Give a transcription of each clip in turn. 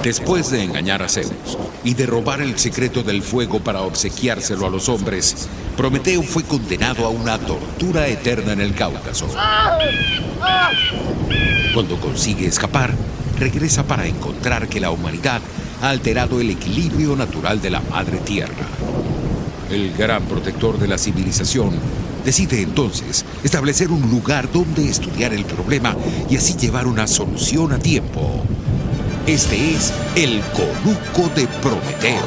Después de engañar a Zeus y de robar el secreto del fuego para obsequiárselo a los hombres, Prometeo fue condenado a una tortura eterna en el Cáucaso. Cuando consigue escapar, regresa para encontrar que la humanidad ha alterado el equilibrio natural de la Madre Tierra. El gran protector de la civilización decide entonces establecer un lugar donde estudiar el problema y así llevar una solución a tiempo. Este es el Conuco de Prometeo.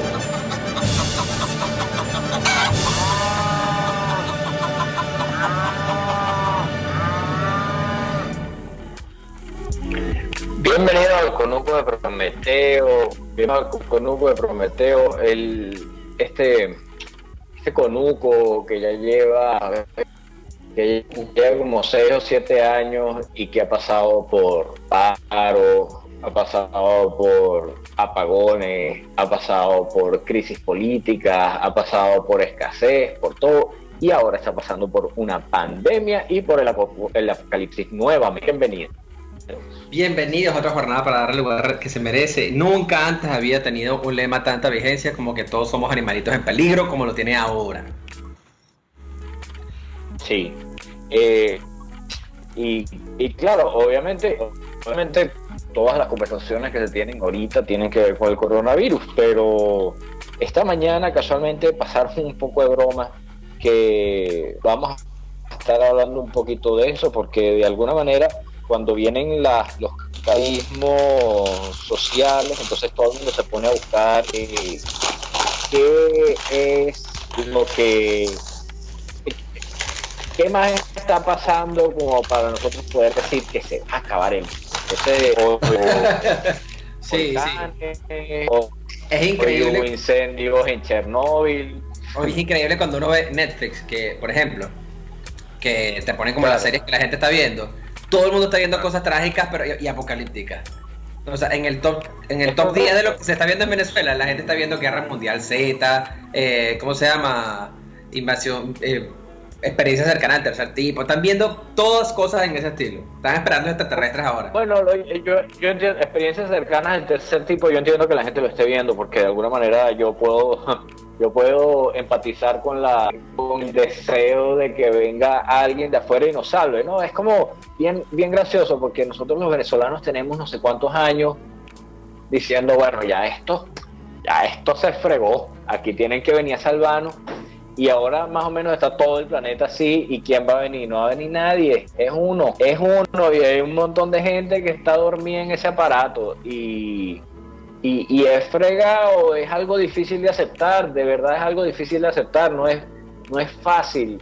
Bienvenido al Conuco de Prometeo. Bienvenido al Conuco de Prometeo. Este conuco que ya lleva como 6 o 7 años y que ha pasado por paro, ha pasado por apagones, ha pasado por crisis políticas, ha pasado por escasez, por todo, y ahora está pasando por una pandemia y por el apocalipsis nuevamente. Bienvenido. Bienvenidos a otra jornada para darle el lugar que se merece. Nunca antes había tenido un lema tanta vigencia como que todos somos animalitos en peligro como lo tiene ahora. Sí. Y claro, obviamente todas las conversaciones que se tienen ahorita tienen que ver con el coronavirus, pero esta mañana casualmente pasaron un poco de broma que vamos a estar hablando un poquito de eso, porque de alguna manera cuando vienen los caísmos sociales, entonces todo el mundo se pone a buscar qué es lo que... ¿Qué más está pasando como para nosotros poder decir que se va a acabar el mundo? Sí. Es increíble. Hubo incendios en Chernóbil. Es increíble cuando uno ve Netflix, que por ejemplo, que te ponen como las series que la gente está viendo. Todo el mundo está viendo cosas trágicas y apocalípticas. O sea, en el top 10 de lo que se está viendo en Venezuela, la gente está viendo Guerra Mundial Z, ¿cómo se llama? Invasión, experiencias cercanas al tercer tipo. Están viendo todas cosas en ese estilo. Están esperando extraterrestres ahora. Bueno, yo entiendo, experiencias cercanas al tercer tipo, yo entiendo que la gente lo esté viendo, porque de alguna manera yo puedo empatizar con el deseo de que venga alguien de afuera y nos salve, ¿no? Es como bien gracioso, porque nosotros los venezolanos tenemos no sé cuántos años diciendo, bueno, ya esto se fregó, aquí tienen que venir a salvarnos, y ahora más o menos está todo el planeta así, ¿y quién va a venir? No va a venir nadie, es uno, y hay un montón de gente que está dormida en ese aparato, y es fregado, es algo difícil de aceptar, de verdad es algo difícil de aceptar, no es fácil.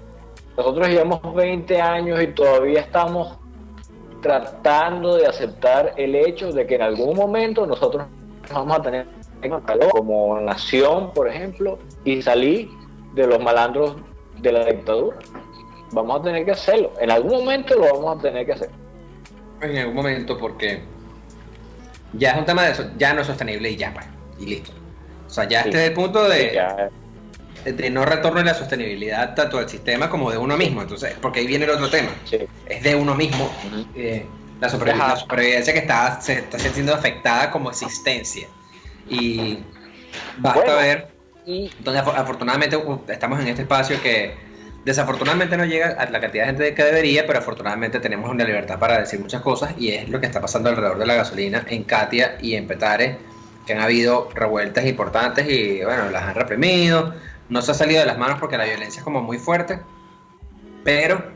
Nosotros llevamos 20 años y todavía estamos tratando de aceptar el hecho de que en algún momento nosotros vamos a tener calor como nación, por ejemplo, y salir de los malandros de la dictadura. Vamos a tener que hacerlo, en algún momento lo vamos a tener que hacer. En algún momento, porque ya es un tema de eso, ya no es sostenible y ya, pues, y listo. O sea, ya este es el punto de no retorno de la sostenibilidad tanto del sistema como de uno mismo. Entonces, porque ahí viene el otro tema, es de uno mismo. La supervivencia que se está siendo afectada como existencia. Y basta ver, entonces afortunadamente estamos en este espacio que desafortunadamente no llega a la cantidad de gente que debería, pero afortunadamente tenemos una libertad para decir muchas cosas, y es lo que está pasando alrededor de la gasolina en Catia y en Petare, que han habido revueltas importantes y bueno, las han reprimido, no se ha salido de las manos porque la violencia es como muy fuerte, pero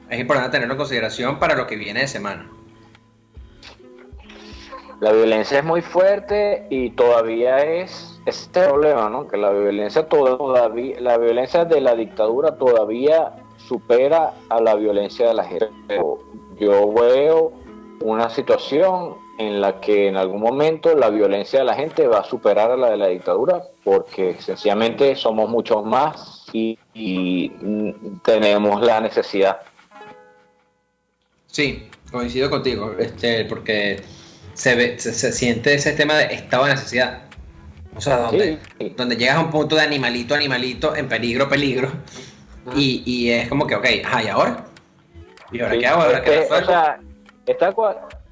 es importante tenerlo en consideración para lo que viene de semana. La violencia es muy fuerte y todavía es este problema, ¿no? Que la violencia la violencia de la dictadura todavía supera a la violencia de la gente. Yo veo una situación en la que en algún momento la violencia de la gente va a superar a la de la dictadura, porque sencillamente somos muchos más y tenemos la necesidad. Sí, coincido contigo, porque se siente ese tema de estado de necesidad. O sea, donde llegas a un punto de animalito en peligro, y es como que, ok, ¿y ahora? ¿Y ahora qué hago? ¿Ahora qué hago? O sea,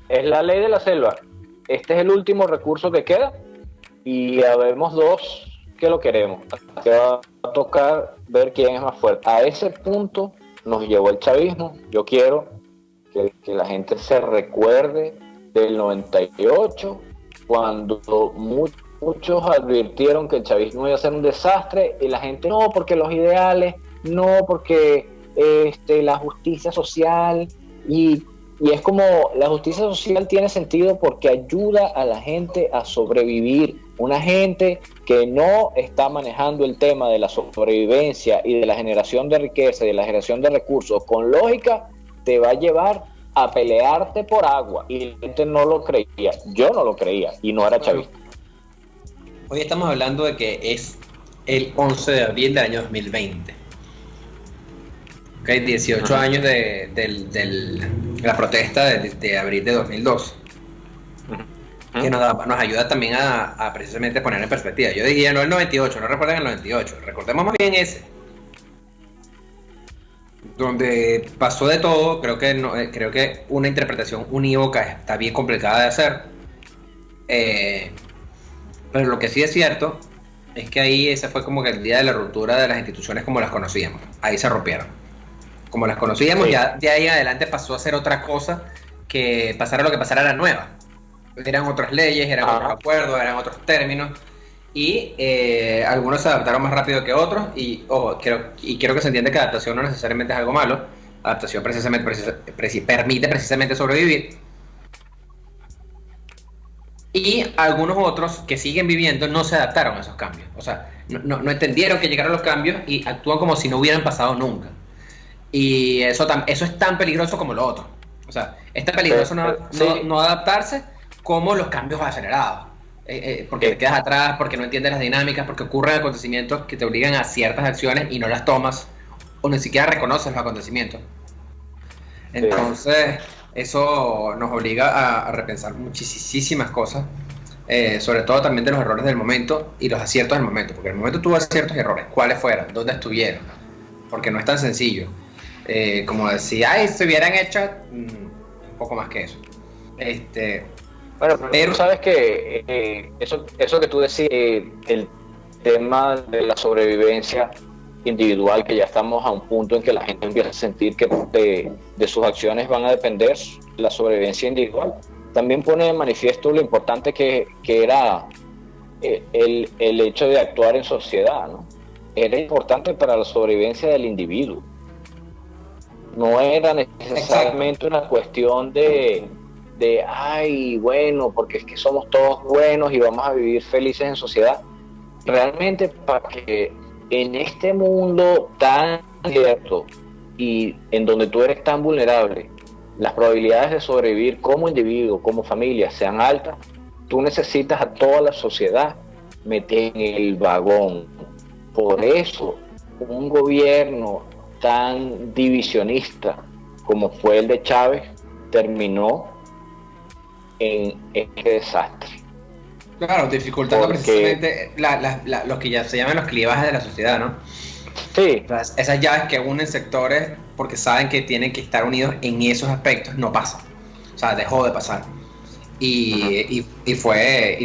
es la ley de la selva. este es el último recurso que queda y habemos dos que lo queremos. Que va a tocar ver quién es más fuerte. A ese punto nos llevó el chavismo. Yo quiero que la gente se recuerde del 98, cuando muchos advirtieron que el chavismo iba a ser un desastre, y la gente, no, porque los ideales, no, porque la justicia social, y es como, la justicia social tiene sentido porque ayuda a la gente a sobrevivir. Una gente que no está manejando el tema de la sobrevivencia y de la generación de riqueza y de la generación de recursos con lógica, te va a llevar a pelearte por agua, y la gente no lo creía. Yo no lo creía y no era chavista. Hoy estamos hablando de que es el 11 de abril del año 2020. Okay, 18 años de la protesta de abril de 2002. Que nos ayuda también a precisamente poner en perspectiva. Yo diría, no el 98, no recuerden el 98, recordemos más bien ese, donde pasó de todo. Creo que una interpretación unívoca está bien complicada de hacer, pero lo que sí es cierto es que ahí ese fue como que el día de la ruptura de las instituciones como las conocíamos. Ahí se rompieron como las conocíamos, sí. Ya de ahí en adelante pasó a ser otra cosa, que pasara lo que pasara era nueva. Eran otras leyes, eran otros acuerdos, eran otros términos, y algunos se adaptaron más rápido que otros, y quiero que se entienda que adaptación no necesariamente es algo malo. Adaptación permite precisamente sobrevivir, y algunos otros que siguen viviendo no se adaptaron a esos cambios, o sea, no entendieron que llegaron los cambios y actúan como si no hubieran pasado nunca, y eso es tan peligroso como lo otro. O sea, es tan peligroso no adaptarse como los cambios acelerados, porque te quedas atrás, porque no entiendes las dinámicas, porque ocurren acontecimientos que te obligan a ciertas acciones y no las tomas, o ni siquiera reconoces los acontecimientos. Entonces, eso nos obliga a repensar muchísimas cosas, sobre todo también de los errores del momento y los aciertos del momento, porque en el momento tuvo aciertos y errores. ¿Cuáles fueron? ¿Dónde estuvieron? Porque no es tan sencillo. Como decía, se hubieran hecho un poco más que eso. Bueno, pero sabes que eso que tú decías, el tema de la sobrevivencia individual, que ya estamos a un punto en que la gente empieza a sentir que de sus acciones van a depender la sobrevivencia individual, también pone de manifiesto lo importante que era el hecho de actuar en sociedad, ¿no? Era importante para la sobrevivencia del individuo. No era necesariamente una cuestión de ay, bueno, porque es que somos todos buenos y vamos a vivir felices en sociedad. Realmente, para que en este mundo tan abierto y en donde tú eres tan vulnerable, las probabilidades de sobrevivir como individuo, como familia, sean altas, tú necesitas a toda la sociedad meter en el vagón. Por eso, un gobierno tan divisionista como fue el de Chávez terminó en este desastre. Claro, dificultando precisamente los que ya se llaman los clivajes de la sociedad, ¿no? Sí. Esas llaves que unen sectores porque saben que tienen que estar unidos en esos aspectos, no pasa. O sea, dejó de pasar. Y fue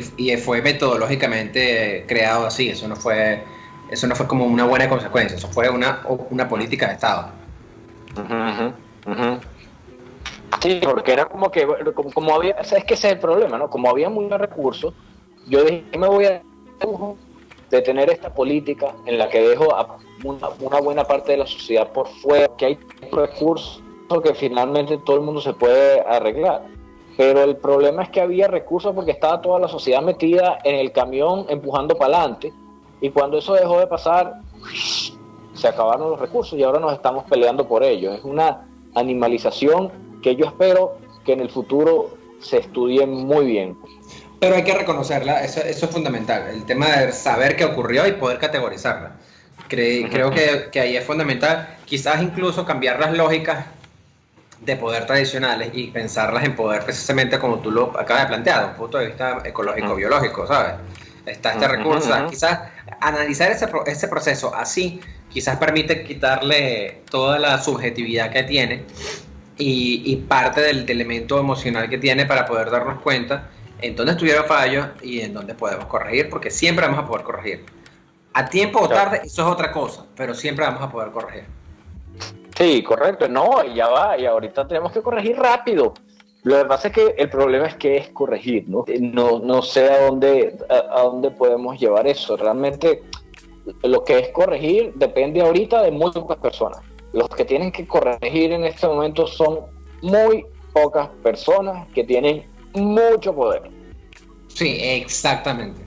metodológicamente creado así. Eso no fue como una buena consecuencia. Eso fue una política de Estado. Sí, porque era como que como había, es que ese es el problema, ¿no? Como había muchos recursos, yo dije, me voy a de tener esta política en la que dejo a una buena parte de la sociedad por fuera, que hay recursos que finalmente todo el mundo se puede arreglar. Pero el problema es que había recursos porque estaba toda la sociedad metida en el camión empujando para adelante, y cuando eso dejó de pasar, se acabaron los recursos y ahora nos estamos peleando por ellos. Es una animalización que yo espero que en el futuro se estudie muy bien. Pero hay que reconocerla, eso es fundamental, el tema de saber qué ocurrió y poder categorizarla. Creo que ahí es fundamental, quizás incluso cambiar las lógicas de poder tradicionales y pensarlas en poder precisamente como tú lo acabas de plantear, desde un punto de vista ecológico-biológico, ¿sabes? Está este recurso, quizás analizar ese proceso así, quizás permite quitarle toda la subjetividad que tiene y parte del elemento emocional que tiene para poder darnos cuenta en dónde estuvieron fallos y en dónde podemos corregir, porque siempre vamos a poder corregir. A tiempo o tarde, eso es otra cosa, pero siempre vamos a poder corregir. Sí, correcto. No, y ya va, y ahorita tenemos que corregir rápido. Lo que pasa es que el problema es que es corregir, ¿no? No sé a dónde podemos llevar eso. Realmente lo que es corregir depende ahorita de muy pocas personas. Los que tienen que corregir en este momento son muy pocas personas que tienen mucho poder. Sí, exactamente.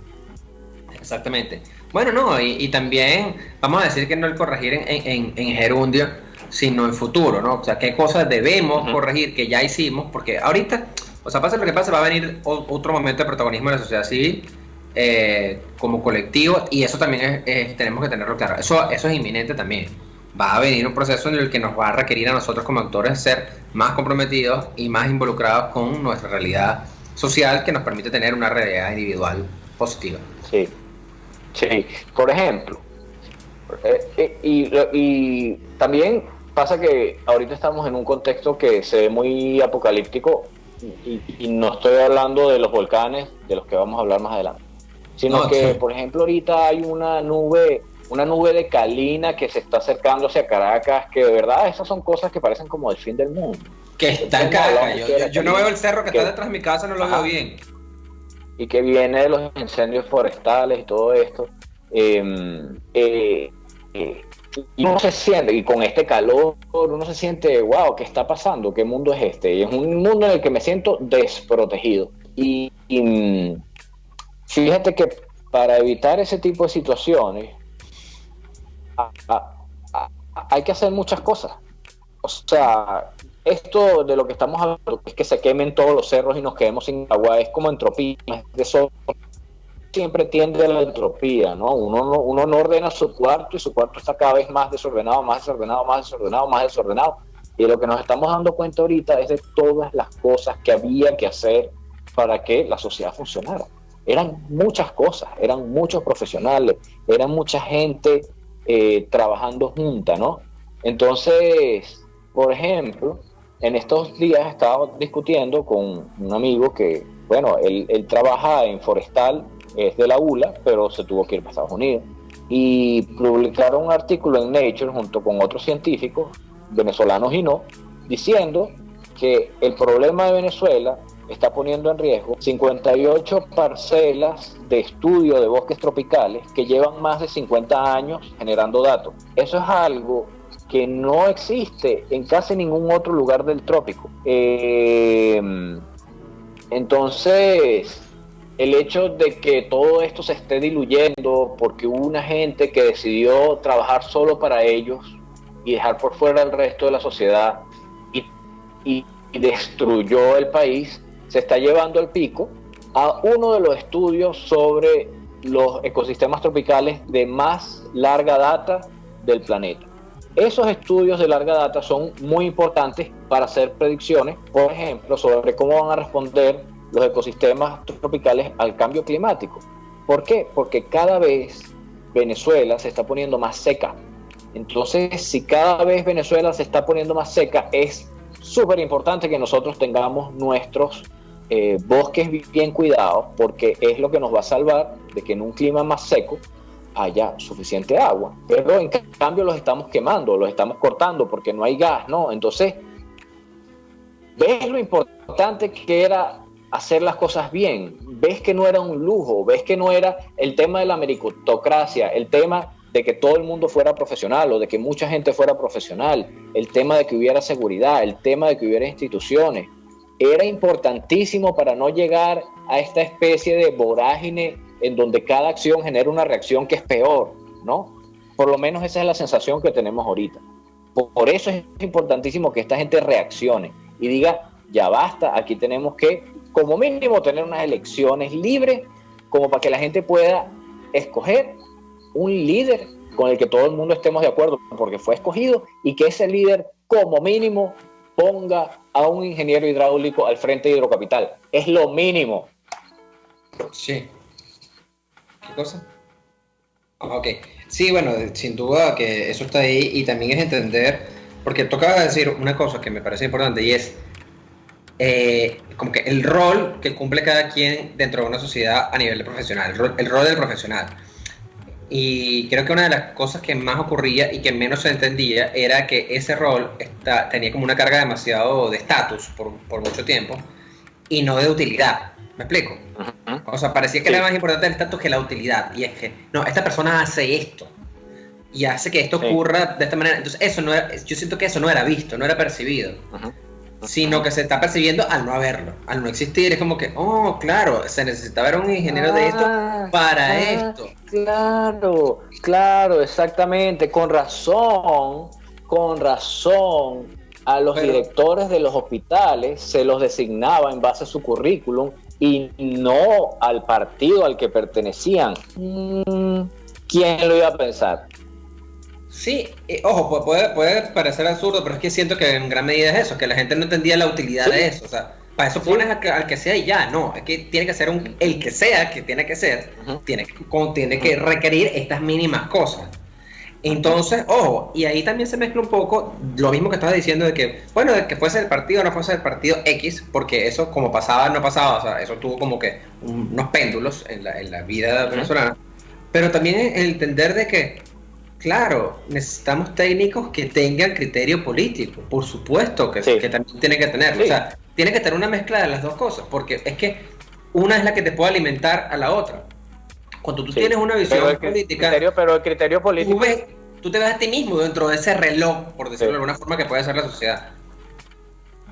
Exactamente. Bueno, no, y también vamos a decir que no el corregir en gerundio, sino en futuro, ¿no? O sea, qué cosas debemos corregir que ya hicimos, porque ahorita, o sea, pase lo que pase, va a venir otro momento de protagonismo de la sociedad civil como colectivo, y eso también tenemos que tenerlo claro. Eso es inminente también. Va a venir un proceso en el que nos va a requerir a nosotros como actores ser más comprometidos y más involucrados con nuestra realidad social, que nos permite tener una realidad individual positiva. Sí, sí. Por ejemplo, y también pasa que ahorita estamos en un contexto que se ve muy apocalíptico, y no estoy hablando de los volcanes, de los que vamos a hablar más adelante, sino que, por ejemplo, ahorita hay una nube de calina que se está acercando hacia Caracas, que de verdad esas son cosas que parecen como el fin del mundo. Que está en Caracas. Yo no veo el cerro que está detrás de mi casa, no lo veo bien. Y que viene de los incendios forestales y todo esto. Y uno se siente, y con este calor, uno se siente, wow, ¿qué está pasando? ¿Qué mundo es este? Y es un mundo en el que me siento desprotegido. Y fíjate que para evitar ese tipo de situaciones, hay que hacer muchas cosas. O sea, esto de lo que estamos hablando, que es que se quemen todos los cerros y nos quedemos sin agua, es como entropía. Eso siempre tiende a la entropía, ¿no? Uno no ordena su cuarto, y su cuarto está cada vez más desordenado, más desordenado, más desordenado, más desordenado. Y lo que nos estamos dando cuenta ahorita es de todas las cosas que había que hacer para que la sociedad funcionara. Eran muchas cosas, eran muchos profesionales, eran mucha gente trabajando junta, ¿no? Entonces, por ejemplo, en estos días estaba discutiendo con un amigo que, bueno, él trabaja en forestal, es de la ULA, pero se tuvo que ir para Estados Unidos, y publicaron un artículo en Nature junto con otros científicos, venezolanos y no, diciendo que el problema de Venezuela está poniendo en riesgo 58 parcelas de estudio de bosques tropicales que llevan más de 50 años generando datos. Eso es algo que no existe en casi ningún otro lugar del trópico. Entonces, el hecho de que todo esto se esté diluyendo porque hubo una gente que decidió trabajar solo para ellos y dejar por fuera el resto de la sociedad y destruyó el país, se está llevando el pico a uno de los estudios sobre los ecosistemas tropicales de más larga data del planeta. Esos estudios de larga data son muy importantes para hacer predicciones, por ejemplo, sobre cómo van a responder los ecosistemas tropicales al cambio climático. ¿Por qué? Porque cada vez Venezuela se está poniendo más seca. Entonces, si cada vez Venezuela se está poniendo más seca, es súper importante que nosotros tengamos nuestros bosques bien cuidados, porque es lo que nos va a salvar de que en un clima más seco haya suficiente agua. Pero en cambio los estamos quemando, los estamos cortando porque no hay gas, ¿no? Entonces, ¿ves lo importante que era hacer las cosas bien? ¿Ves que no era un lujo? ¿Ves que no era el tema de la meritocracia, el tema de que todo el mundo fuera profesional o de que mucha gente fuera profesional, el tema de que hubiera seguridad, el tema de que hubiera instituciones? Era importantísimo para no llegar a esta especie de vorágine en donde cada acción genera una reacción que es peor, ¿no? Por lo menos esa es la sensación que tenemos ahorita. Por eso es importantísimo que esta gente reaccione y diga, ya basta, aquí tenemos que, como mínimo, tener unas elecciones libres, como para que la gente pueda escoger un líder con el que todo el mundo estemos de acuerdo, porque fue escogido, y que ese líder, como mínimo, ponga a un ingeniero hidráulico al frente de Hidrocapital. Es lo mínimo. Sí. ¿Qué cosa? Ok. Sí, bueno, sin duda que eso está ahí, y también es entender, porque toca decir una cosa que me parece importante, y es, como que el rol que cumple cada quien dentro de una sociedad a nivel de profesional, el rol del profesional. Y creo que una de las cosas que más ocurría y que menos se entendía era que ese rol tenía como una carga demasiado de estatus por mucho tiempo y no de utilidad. ¿Me explico? Uh-huh. O sea, parecía que era más importante el estatus que la utilidad. Y es que, no, esta persona hace esto y hace que esto ocurra de esta manera. Entonces, yo siento que eso no era visto, no era percibido. Uh-huh. Sino que se está percibiendo al no haberlo, al no existir. Es como que, oh, claro, se necesitaba ver un ingeniero de esto para esto. Claro, exactamente. Con razón, a los directores de los hospitales se los designaba en base a su currículum y no al partido al que pertenecían. ¿Quién lo iba a pensar? Sí, ojo, puede parecer absurdo, pero es que siento que en gran medida es eso, que la gente no entendía la utilidad de eso. O sea, para eso pones al que sea y ya, no, es que tiene que ser el que sea que tiene que ser, tiene que requerir estas mínimas cosas. Entonces, ojo, y ahí también se mezcla un poco lo mismo que estaba diciendo de que, bueno, de que fuese el partido o no fuese el partido X, porque eso como pasaba, no pasaba, o sea, eso tuvo como que unos péndulos en la vida venezolana, pero también el entender de que, claro, necesitamos técnicos que tengan criterio político, por supuesto que también tienen que tenerlo, o sea, tiene que tener una mezcla de las dos cosas, porque es que una es la que te puede alimentar a la otra. Cuando tú tienes una visión política, pero el criterio político, tú te ves a ti mismo dentro de ese reloj, por decirlo de alguna forma, que puede ser la sociedad.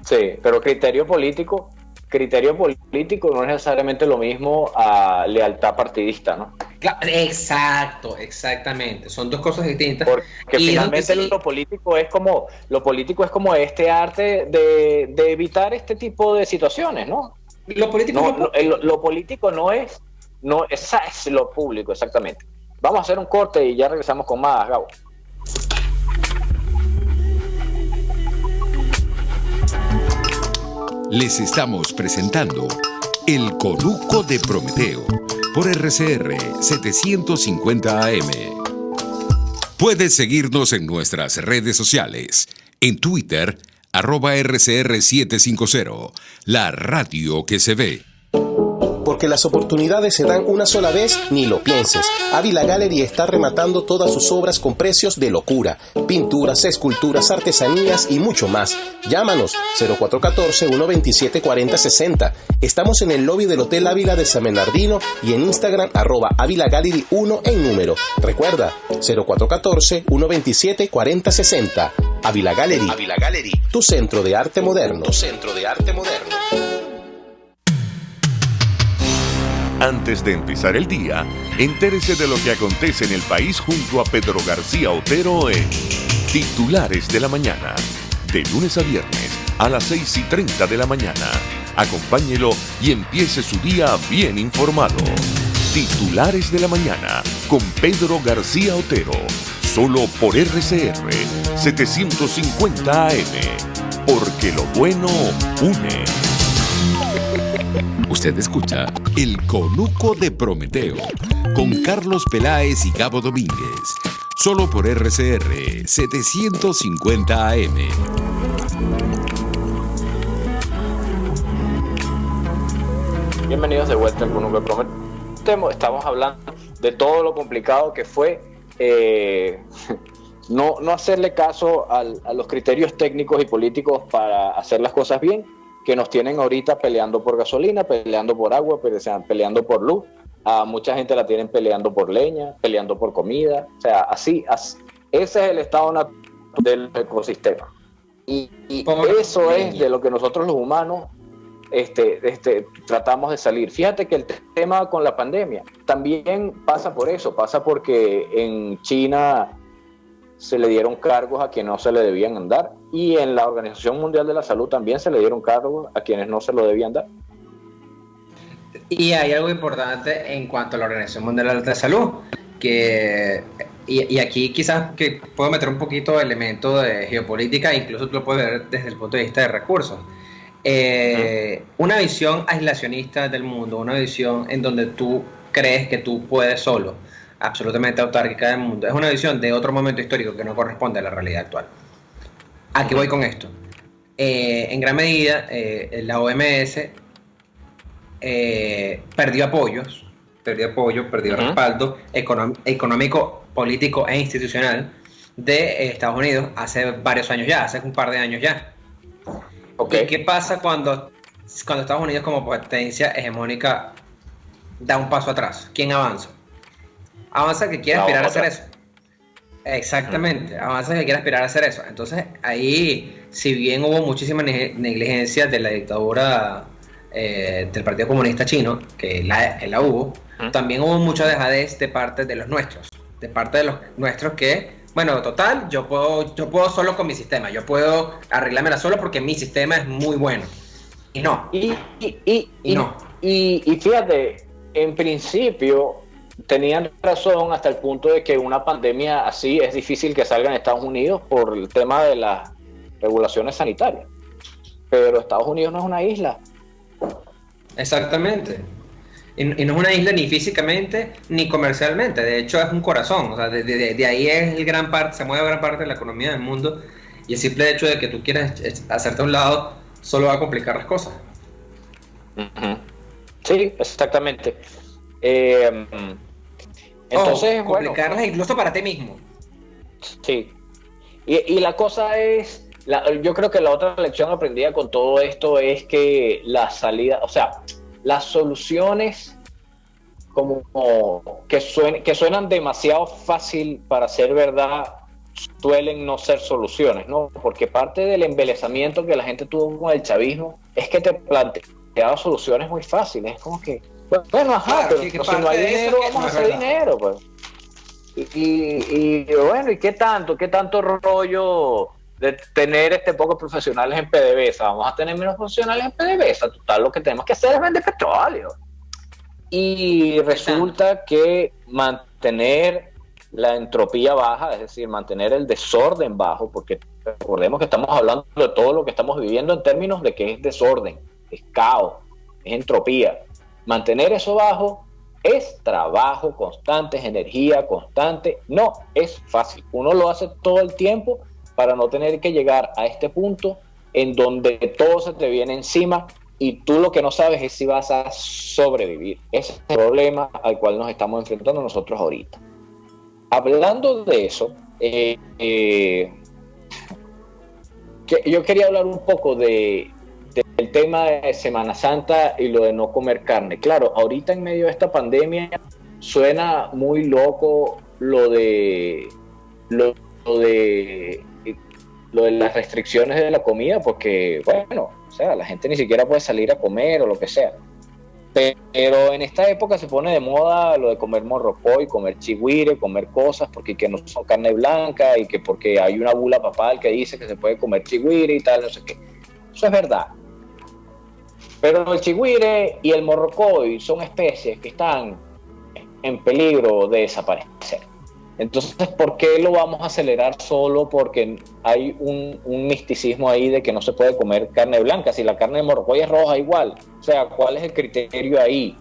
Sí, pero criterio político no es necesariamente lo mismo a lealtad partidista, ¿no? Claro, exactamente, son dos cosas distintas. Porque finalmente lo político es como este arte de evitar este tipo de situaciones, ¿no? Lo político no es lo público, exactamente. Vamos a hacer un corte y ya regresamos con más, Gabo. Les estamos presentando El Conuco de Prometeo por RCR 750 AM. Puedes seguirnos en nuestras redes sociales. En Twitter, @RCR750, la radio que se ve. Porque las oportunidades se dan una sola vez, ni lo pienses. Ávila Gallery está rematando todas sus obras con precios de locura. Pinturas, esculturas, artesanías y mucho más. Llámanos 0414-127-4060. Estamos en el lobby del Hotel Ávila de San Bernardino y en Instagram @Ávila Gallery 1 en número. Recuerda, 0414-127-4060. Ávila Gallery, tu centro de arte moderno. Antes de empezar el día, entérese de lo que acontece en el país junto a Pedro García Otero en Titulares de la Mañana. De lunes a viernes a las 6:30 de la mañana. Acompáñelo y empiece su día bien informado. Titulares de la Mañana con Pedro García Otero. Solo por RCR 750 AM. Porque lo bueno une. Usted escucha El Conuco de Prometeo con Carlos Peláez y Gabo Domínguez. Solo por RCR 750 AM. Bienvenidos de vuelta al Conuco de Prometeo. Estamos hablando de todo lo complicado que fue no hacerle caso a los criterios técnicos y políticos para hacer las cosas bien, que nos tienen ahorita peleando por gasolina, peleando por agua, peleando por luz. A mucha gente la tienen peleando por leña, peleando por comida. O sea, así ese es el estado natural del ecosistema. Y eso es de lo que nosotros los humanos tratamos de salir. Fíjate que el tema con la pandemia también pasa por eso, pasa porque en China se le dieron cargos a quienes no se le debían dar, y en la Organización Mundial de la Salud también se le dieron cargos a quienes no se lo debían dar. Y hay algo importante en cuanto a la Organización Mundial de la Salud, que y aquí quizás que puedo meter un poquito de elemento de geopolítica, incluso tú lo puedes ver desde el punto de vista de recursos. Una visión aislacionista del mundo, una visión en donde tú crees que tú puedes solo, absolutamente autárquica del mundo, es una visión de otro momento histórico que no corresponde a la realidad actual. ¿A qué voy con esto? en gran medida la OMS perdió apoyo, respaldo económico, político e institucional de Estados Unidos hace varios años ya, hace un par de años ya. Okay. ¿Y qué pasa cuando Estados Unidos como potencia hegemónica da un paso atrás? ¿Quién avanza? Avanza el que quiere aspirar a hacer eso. Exactamente, avanza el que quiere aspirar a hacer eso. Entonces ahí, si bien hubo muchísima negligencia de la dictadura del Partido Comunista Chino, que la hubo, también hubo mucha dejadez de parte de los nuestros, que, bueno, total, yo puedo solo con mi sistema, yo puedo arreglármela solo porque mi sistema es muy bueno. Y no. Y fíjate, en principio tenían razón hasta el punto de que una pandemia así es difícil que salga en Estados Unidos por el tema de las regulaciones sanitarias. Pero Estados Unidos no es una isla. Exactamente. Y no es una isla ni físicamente ni comercialmente, de hecho es un corazón, o sea, de ahí es se mueve gran parte de la economía del mundo, y el simple hecho de que tú quieras hacerte a un lado solo va a complicar las cosas. Sí, exactamente. Entonces, complicarlas incluso para ti mismo. Sí. Y la cosa es, yo creo que la otra lección aprendida con todo esto es que la salida, o sea, las soluciones como que suenan demasiado fácil para ser verdad suelen no ser soluciones, ¿no? Porque parte del embelezamiento que la gente tuvo con el chavismo es que te planteaba soluciones muy fáciles. Es como que, bueno, ajá, claro, pero si no hay dinero, vamos a hacer dinero, pues. Y bueno, ¿y qué tanto rollo de tener pocos profesionales en PDVSA? Vamos a tener menos profesionales en PDVSA. Total, lo que tenemos que hacer es vender petróleo. Y resulta que mantener la entropía baja, es decir, mantener el desorden bajo, porque recordemos que estamos hablando de todo lo que estamos viviendo en términos de que es desorden, es caos, es entropía. Mantener eso bajo es trabajo constante, es energía constante. No es fácil. Uno lo hace todo el tiempo para no tener que llegar a este punto en donde todo se te viene encima y tú lo que no sabes es si vas a sobrevivir. Ese es el problema al cual nos estamos enfrentando nosotros ahorita. Hablando de eso, yo quería hablar un poco del tema de Semana Santa y lo de no comer carne. Claro, ahorita en medio de esta pandemia suena muy loco lo de las restricciones de la comida, porque, bueno, o sea, la gente ni siquiera puede salir a comer o lo que sea. Pero en esta época se pone de moda lo de comer morrocoy, comer chigüire, comer cosas porque que no son carne blanca y que porque hay una bula papal que dice que se puede comer chigüire y tal, no sé qué. Eso es verdad. Pero el chigüire y el morrocoy son especies que están en peligro de desaparecer. Entonces, ¿por qué lo vamos a acelerar solo porque hay un misticismo ahí de que no se puede comer carne blanca? Si la carne de morrocoy es roja igual. O sea, ¿cuál es el criterio ahí?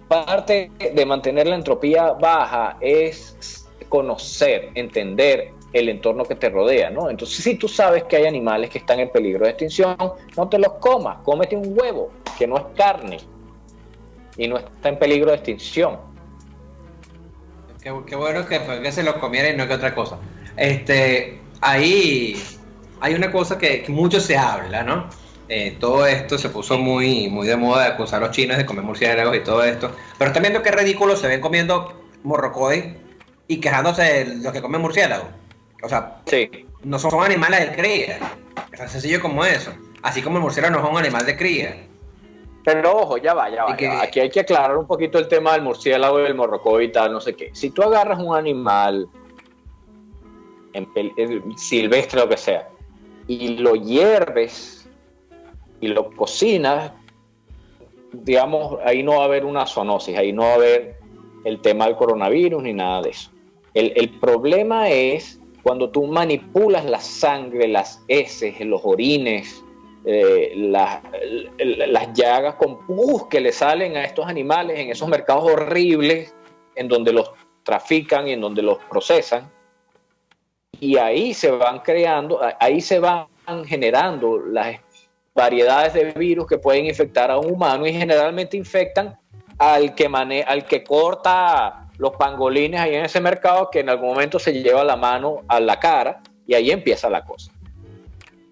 Parte de mantener la entropía baja es conocer, entender el entorno que te rodea, ¿no? Entonces, si tú sabes que hay animales que están en peligro de extinción, no te los comas, cómete un huevo, que no es carne y no está en peligro de extinción. Qué bueno que se los comiera y no que otra cosa. Ahí hay una cosa que mucho se habla, ¿no? Todo esto se puso muy, muy de moda de acusar a los chinos de comer murciélagos y todo esto. Pero están viendo qué ridículo se ven comiendo morrocoy y quejándose de los que comen murciélagos. O sea, sí, no son animales de cría. Es tan sencillo como eso. Así como el murciélago no es un animal de cría. Pero ojo, ya va. Aquí hay que aclarar un poquito el tema del murciélago y del morrocoy y tal, no sé qué. Si tú agarras un animal silvestre, lo que sea, y lo hierves y lo cocinas, digamos, ahí no va a haber una zoonosis, ahí no va a haber el tema del coronavirus ni nada de eso. El problema es cuando tú manipulas la sangre, las heces, los orines, las llagas con pus que le salen a estos animales en esos mercados horribles en donde los trafican y en donde los procesan, y ahí se van creando, ahí se van generando las variedades de virus que pueden infectar a un humano y generalmente infectan al que corta los pangolines ahí en ese mercado, que en algún momento se lleva la mano a la cara y ahí empieza la cosa.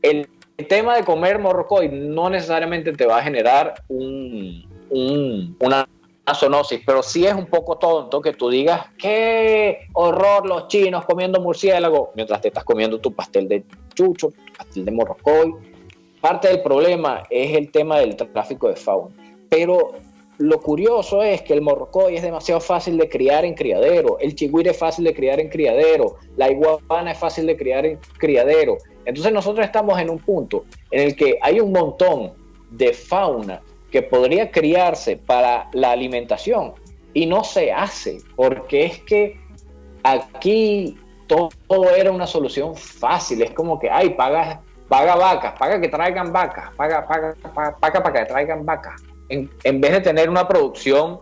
El tema de comer morrocoy no necesariamente te va a generar una zoonosis, pero sí es un poco tonto que tú digas qué horror los chinos comiendo murciélago mientras te estás comiendo tu pastel de chucho, tu pastel de morrocoy. Parte del problema es el tema del tráfico de fauna, pero lo curioso es que el morrocoy es demasiado fácil de criar en criadero, el chigüire es fácil de criar en criadero, la iguana es fácil de criar en criadero. Entonces nosotros estamos en un punto en el que hay un montón de fauna que podría criarse para la alimentación y no se hace, porque es que aquí todo era una solución fácil. Es como que, ay, paga vacas, paga que traigan vacas, paga para que traigan vacas, en vez de tener una producción,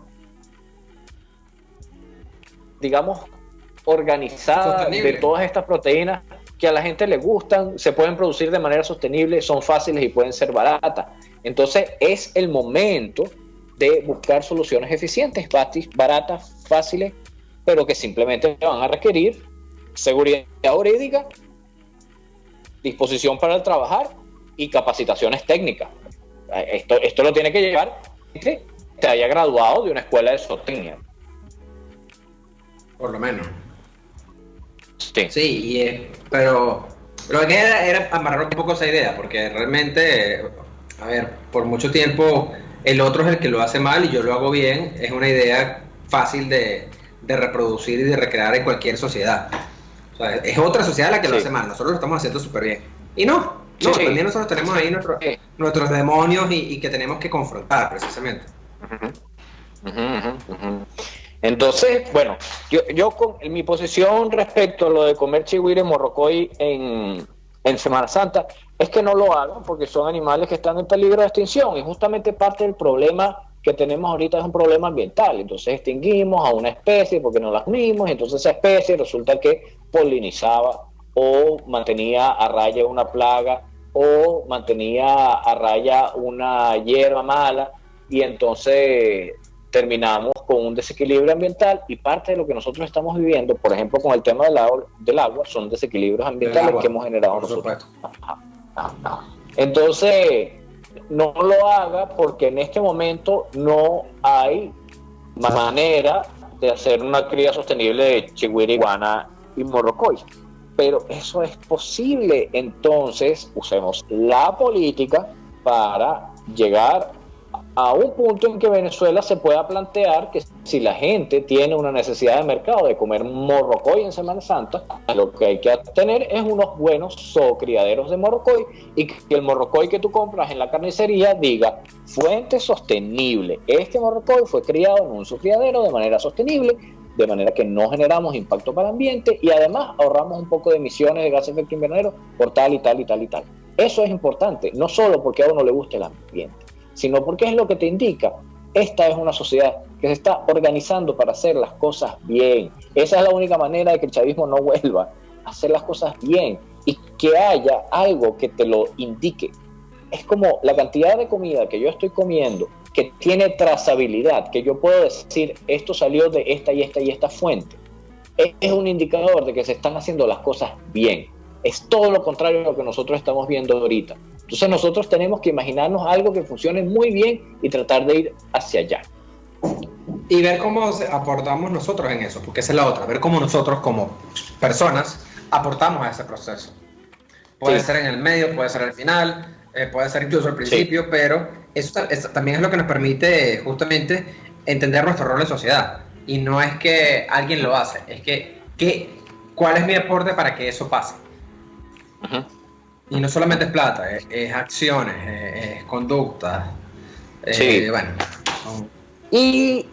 digamos, organizada sostenible de todas estas proteínas que a la gente le gustan, se pueden producir de manera sostenible, son fáciles y pueden ser baratas. Entonces es el momento de buscar soluciones eficientes, baratas, fáciles, pero que simplemente van a requerir seguridad jurídica, disposición para el trabajar y capacitaciones técnicas. Esto lo tiene que llevar que te haya graduado de una escuela de zootecnia. Por lo menos. Sí, pero lo que era amarrar un poco esa idea, porque realmente, a ver, por mucho tiempo el otro es el que lo hace mal y yo lo hago bien, es una idea fácil de reproducir y de recrear en cualquier sociedad. O sea, es otra sociedad la que lo hace mal, nosotros lo estamos haciendo súper bien. Y también nosotros tenemos ahí nuestros demonios y que tenemos que confrontar precisamente. Entonces, bueno, yo con mi posición respecto a lo de comer chigüire morrocoy en Semana Santa es que no lo hagan porque son animales que están en peligro de extinción y justamente parte del problema que tenemos ahorita es un problema ambiental. Entonces extinguimos a una especie porque no la comimos, entonces esa especie resulta que polinizaba o mantenía a raya una plaga o mantenía a raya una hierba mala y entonces terminamos con un desequilibrio ambiental y parte de lo que nosotros estamos viviendo, por ejemplo, con el tema del agua son desequilibrios ambientales que hemos generado nosotros. Entonces, no lo haga porque en este momento no hay manera de hacer una cría sostenible de chigüire, iguana y morrocoy. Pero eso es posible, entonces usemos la política para llegar a un punto en que Venezuela se pueda plantear que si la gente tiene una necesidad de mercado de comer morrocoy en Semana Santa, lo que hay que tener es unos buenos zoocriaderos de morrocoy y que el morrocoy que tú compras en la carnicería diga fuente sostenible. Este morrocoy fue criado en un zoocriadero de manera sostenible, de manera que no generamos impacto para el ambiente y además ahorramos un poco de emisiones de gases de efecto invernadero por tal y tal y tal y tal. Eso es importante, no solo porque a uno le guste el ambiente, sino porque es lo que te indica. Esta es una sociedad que se está organizando para hacer las cosas bien. Esa es la única manera de que el chavismo no vuelva a hacer las cosas bien y que haya algo que te lo indique. Es como la cantidad de comida que yo estoy comiendo que tiene trazabilidad, que yo puedo decir esto salió de esta y esta y esta fuente. Es un indicador de que se están haciendo las cosas bien. Es todo lo contrario a lo que nosotros estamos viendo ahorita. Entonces nosotros tenemos que imaginarnos algo que funcione muy bien y tratar de ir hacia allá. Y ver cómo aportamos nosotros en eso, porque esa es la otra, ver cómo nosotros como personas aportamos a ese proceso. Puede ser en el medio, puede ser al final, puede ser incluso al principio, pero eso también es lo que nos permite justamente entender nuestro rol en sociedad. Y no es que alguien lo hace, es que ¿cuál es mi aporte para que eso pase? Uh-huh. Y no solamente es plata, es acciones, es conducta. Bueno. Y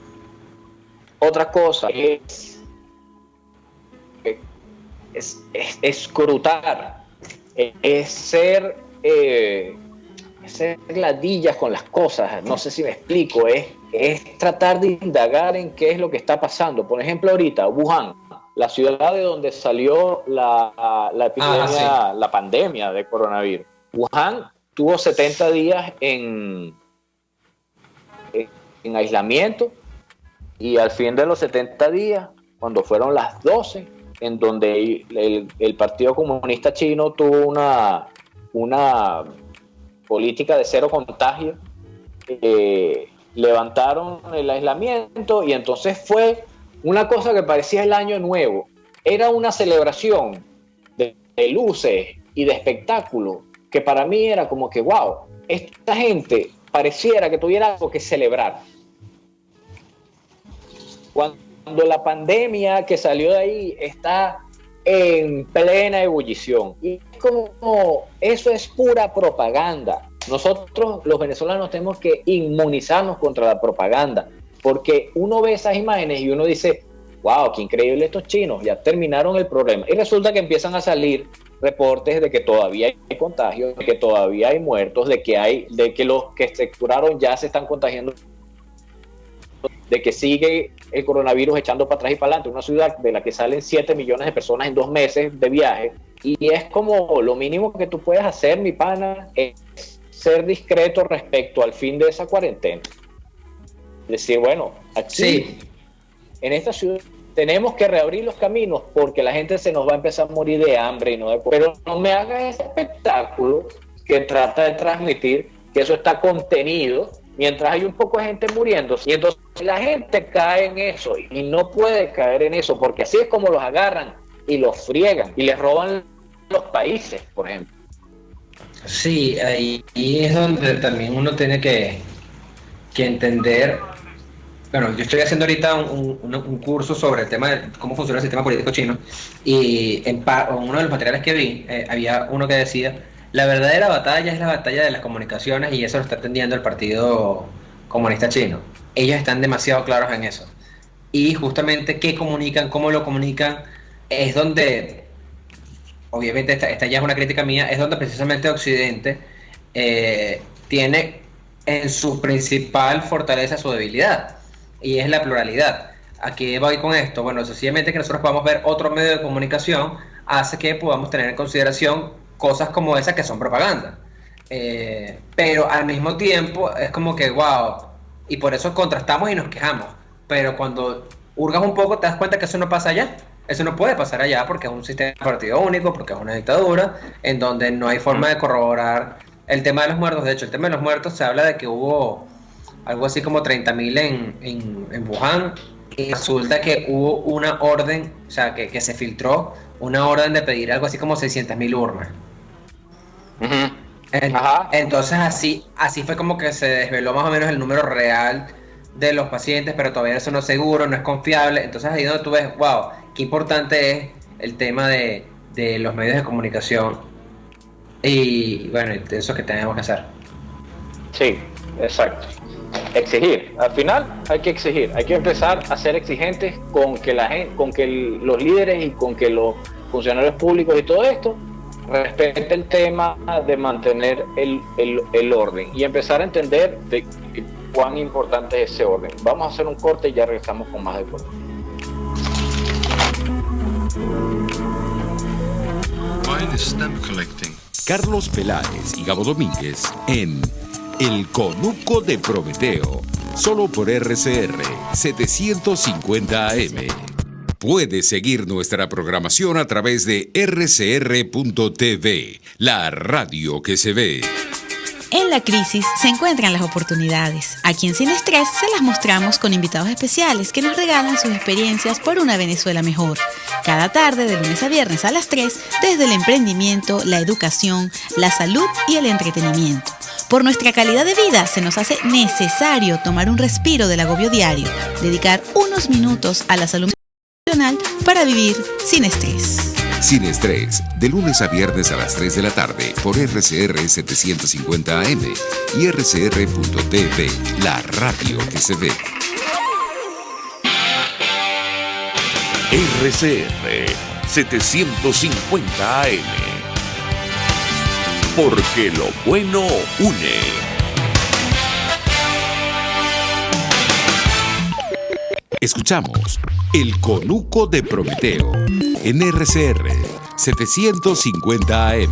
otra cosa es escrutar, es ser ladillas con las cosas. No sé si me explico, es tratar de indagar en qué es lo que está pasando. Por ejemplo, ahorita Wuhan, la ciudad de donde salió la epidemia, la pandemia de coronavirus. Wuhan tuvo 70 días en aislamiento, y al fin de los 70 días, cuando fueron las 12, en donde el Partido Comunista Chino tuvo una política de cero contagio, levantaron el aislamiento, y entonces fue una cosa que parecía el año nuevo. Era una celebración de luces y de espectáculo que para mí era como que, wow, esta gente pareciera que tuviera algo que celebrar. Cuando la pandemia que salió de ahí está en plena ebullición. Y como eso es pura propaganda. Nosotros, los venezolanos, tenemos que inmunizarnos contra la propaganda, porque uno ve esas imágenes y uno dice, wow, qué increíble estos chinos, ya terminaron el problema. Y resulta que empiezan a salir reportes de que todavía hay contagios, de que todavía hay muertos, de que los que se curaron ya se están contagiando, de que sigue el coronavirus echando para atrás y para adelante. Una ciudad de la que salen 7 millones de personas en 2 meses de viaje, y es como lo mínimo que tú puedes hacer, mi pana, es ser discreto respecto al fin de esa cuarentena. Decir, bueno, aquí en esta ciudad tenemos que reabrir los caminos porque la gente se nos va a empezar a morir de hambre y no de... Pero no me hagas ese espectáculo que trata de transmitir que eso está contenido mientras hay un poco de gente muriendo. Y entonces la gente cae en eso y no puede caer en eso, porque así es como los agarran y los friegan y les roban los países, por ejemplo. Sí, ahí es donde también uno tiene que entender. Bueno, yo estoy haciendo ahorita un curso sobre el tema de cómo funciona el sistema político chino, y en uno de los materiales que vi, había uno que decía, la verdadera batalla es la batalla de las comunicaciones, y eso lo está atendiendo el Partido Comunista Chino. Ellos están demasiado claros en eso. Y justamente qué comunican, cómo lo comunican, es donde, obviamente esta ya es una crítica mía, es donde precisamente Occidente tiene en su principal fortaleza su debilidad, y es la pluralidad. ¿A qué voy con esto? Bueno, sencillamente que nosotros podamos ver otro medio de comunicación hace que podamos tener en consideración cosas como esas que son propaganda. Pero al mismo tiempo es como que wow, y por eso contrastamos y nos quejamos. Pero cuando hurgas un poco te das cuenta que eso no pasa allá. Eso no puede pasar allá porque es un sistema de partido único, porque es una dictadura en donde no hay forma de corroborar el tema de los muertos. De hecho, el tema de los muertos se habla de que hubo algo así como 30.000 en Wuhan, y resulta que hubo una orden, o sea, que se filtró una orden de pedir algo así como 600.000 urnas. Entonces así fue como que se desveló más o menos el número real de los pacientes, pero todavía eso no es seguro, no es confiable. Entonces ahí donde tú ves, wow, qué importante es el tema de los medios de comunicación, y bueno, eso que tenemos que hacer. Sí, exacto. Exigir, al final hay que exigir, hay que empezar a ser exigentes con que la gente, con que los líderes y con que los funcionarios públicos y todo esto respeten el tema de mantener el orden, y empezar a entender de cuán importante es ese orden. Vamos a hacer un corte y ya regresamos con más deporte. Carlos Peláez y Gabo Domínguez en El Conuco de Prometeo, solo por RCR 750 AM. Puedes seguir nuestra programación a través de rcr.tv, la radio que se ve. En la crisis se encuentran las oportunidades. Aquí en Sin Estrés se las mostramos con invitados especiales que nos regalan sus experiencias por una Venezuela mejor. Cada tarde, de lunes a viernes a las 3, desde el emprendimiento, la educación, la salud y el entretenimiento. Por nuestra calidad de vida se nos hace necesario tomar un respiro del agobio diario, dedicar unos minutos a la salud emocional para vivir sin estrés. Sin Estrés, de lunes a viernes a las 3 de la tarde por RCR 750 AM y rcr.tv, la radio que se ve. RCR 750 AM. Porque lo bueno une. Escuchamos El Conuco de Prometeo, en RCR 750 AM.